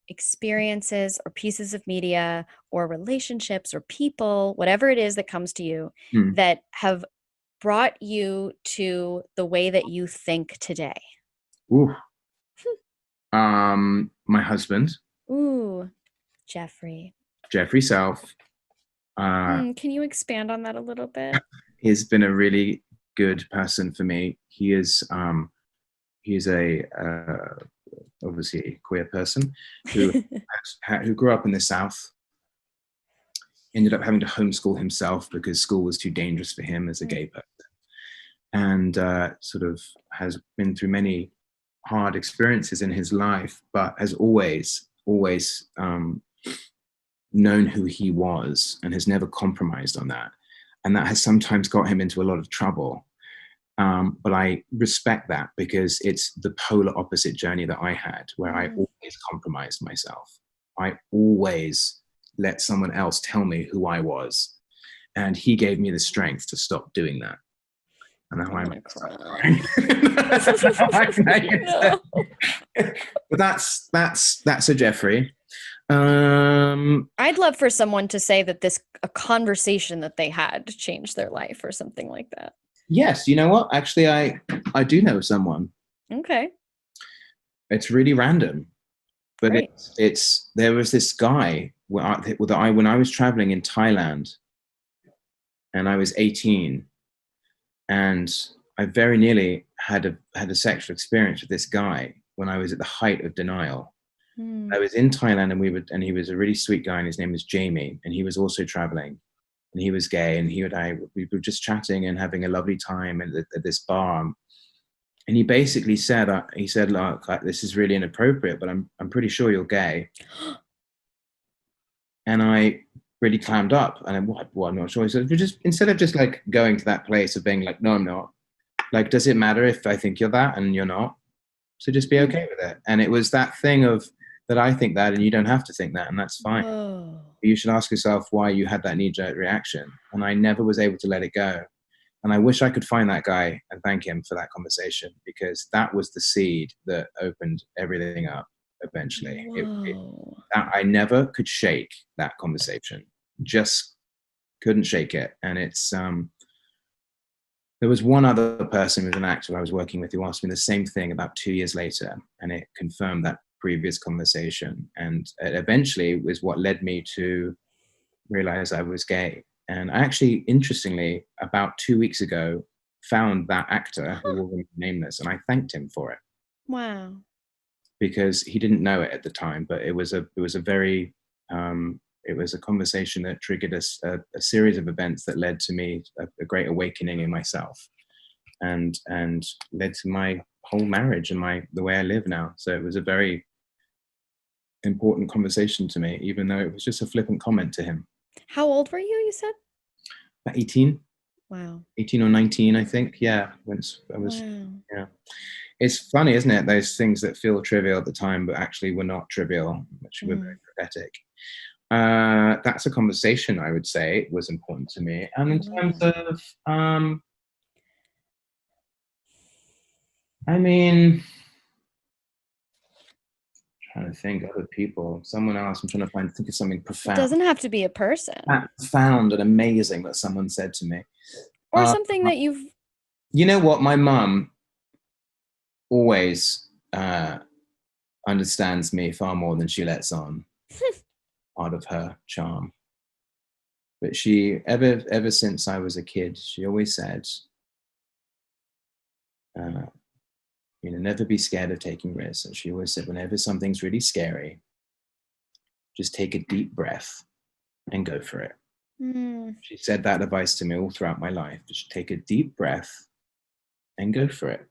experiences or pieces of media or relationships or people, whatever it is that comes to you, that have brought you to the way that you think today. Ooh. My husband. Ooh, Jeffrey Self. Can you expand on that a little bit? He's been a really good person for me. He is he's a obviously a queer person who grew up in the South, ended up having to homeschool himself because school was too dangerous for him as a gay person, and sort of has been through many hard experiences in his life, but has always known who he was and has never compromised on that. And that has sometimes got him into a lot of trouble. But I respect that because it's the polar opposite journey that I had, where I always compromised myself. I always let someone else tell me who I was. And he gave me the strength to stop doing that. And now I'm crying. But that's a Jeffrey. I'd love for someone to say that a conversation that they had changed their life or something like that. Yes, you know what? Actually, I do know someone. Okay. It's really random, but Great. there was this guy when I was traveling in Thailand, and I was 18, and I very nearly had a sexual experience with this guy when I was at the height of denial. I was in Thailand, and he was a really sweet guy, and his name was Jamie, and he was also traveling, and he was gay, and we were just chatting and having a lovely time at this bar, and he basically said, look, this is really inappropriate, but I'm pretty sure you're gay. And I really clammed up, and I'm not sure. He said, just instead of just like going to that place of being like, no, I'm not. Like, does it matter if I think you're that and you're not? So just be okay with it. And it was that thing of that I think that, and you don't have to think that, and that's fine. Whoa. You should ask yourself why you had that knee-jerk reaction. And I never was able to let it go. And I wish I could find that guy and thank him for that conversation, because that was the seed that opened everything up eventually. I never could shake that conversation. Just couldn't shake it. And it's there was one other person who was an actor I was working with who asked me the same thing about 2 years later, and it confirmed that previous conversation. And it eventually was what led me to realize I was gay. And I actually, interestingly, about 2 weeks ago, found that actor who will remain nameless, and I thanked him for it. Wow. Because he didn't know it at the time, but it was a conversation that triggered a series of events that led to me a great awakening in myself, and led to my whole marriage and the way I live now. So it was a very important conversation to me, even though it was just a flippant comment to him. How old were you said? About 18. Wow. 18 or 19, I think. Yeah. Yeah. It's funny, isn't it? Those things that feel trivial at the time, but actually were not trivial, which were very pathetic. That's a conversation I would say was important to me. And in terms of, trying to think other people, someone else, I'm trying to think of something profound. It doesn't have to be a person. Profound and amazing that someone said to me. Or something that you've... You know what? My mum always understands me far more than she lets on. Part of her charm. But she, ever since I was a kid, she always said, never be scared of taking risks. And she always said, whenever something's really scary, just take a deep breath and go for it. She said that advice to me all throughout my life. Just take a deep breath and go for it.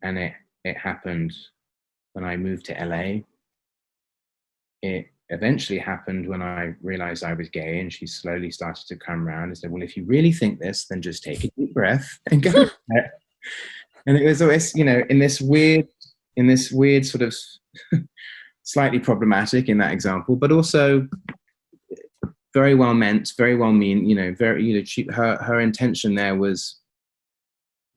And it happened when I moved to LA. It eventually happened when I realized I was gay, and she slowly started to come around and said, well, if you really think this, then just take a deep breath and go for it. And it was always, in this weird sort of slightly problematic in that example, but also very well meant, very well mean, her intention there was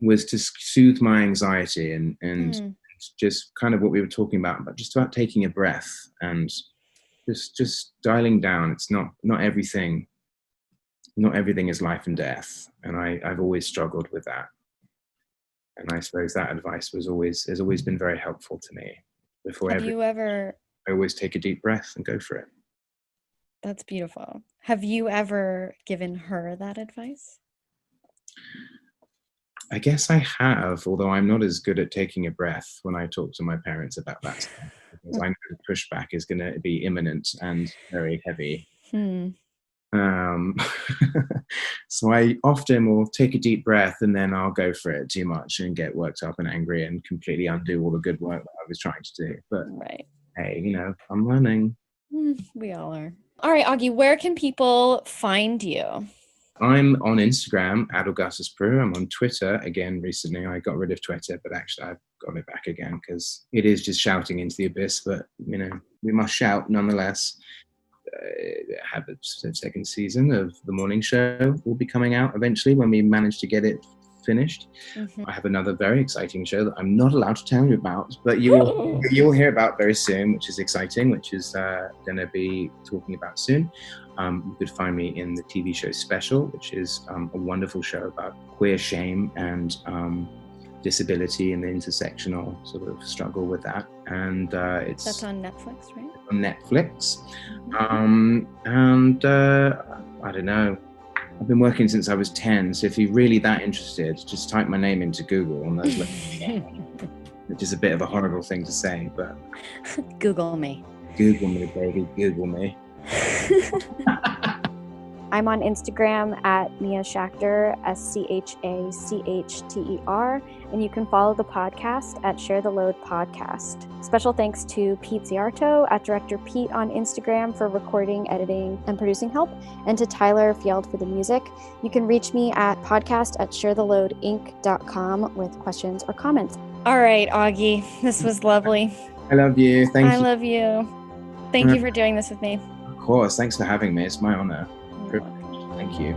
to soothe my anxiety and just kind of what we were talking about, but just about taking a breath and just dialing down. It's not everything. Not everything is life and death, and I've always struggled with that. And I suppose that advice has always been very helpful to me. I always take a deep breath and go for it. That's beautiful. Have you ever given her that advice? I guess I have, although I'm not as good at taking a breath when I talk to my parents about that stuff, because I know the pushback is going to be imminent and very heavy. So I often will take a deep breath and then I'll go for it too much and get worked up and angry and completely undo all the good work that I was trying to do. But hey, I'm learning. We all are. All right, Auggie, where can people find you? I'm on Instagram at Augustus Prew. I'm on Twitter again recently. I got rid of Twitter, but actually I've got it back again because it is just shouting into the abyss. But, we must shout nonetheless. Have a second season of the morning show will be coming out eventually when we manage to get it finished. I have another very exciting show that I'm not allowed to tell you about, but you'll hear about very soon, which is exciting, which is going to be talking about soon. You could find me in the TV show Special, which is a wonderful show about queer shame and disability and the intersectional sort of struggle with that. And that's on Netflix, right? On Netflix. I don't know. I've been working since I was 10, so if you're really that interested, just type my name into Google and those which is a bit of a horrible thing to say, but Google me. Google me, baby. Google me. I'm on Instagram at Mia Schachter, SCHACHTER, and you can follow the podcast at Share the Load Podcast. Special thanks to Pete Ziarto at Director Pete on Instagram for recording, editing, and producing help, and to Tyler Fjeld for the music. You can reach me at podcast@sharetheloadinc.com with questions or comments. All right, Auggie, this was lovely. I love you. Thank you. I love you. Thank you for doing this with me. Of course. Thanks for having me. It's my honor. Thank you.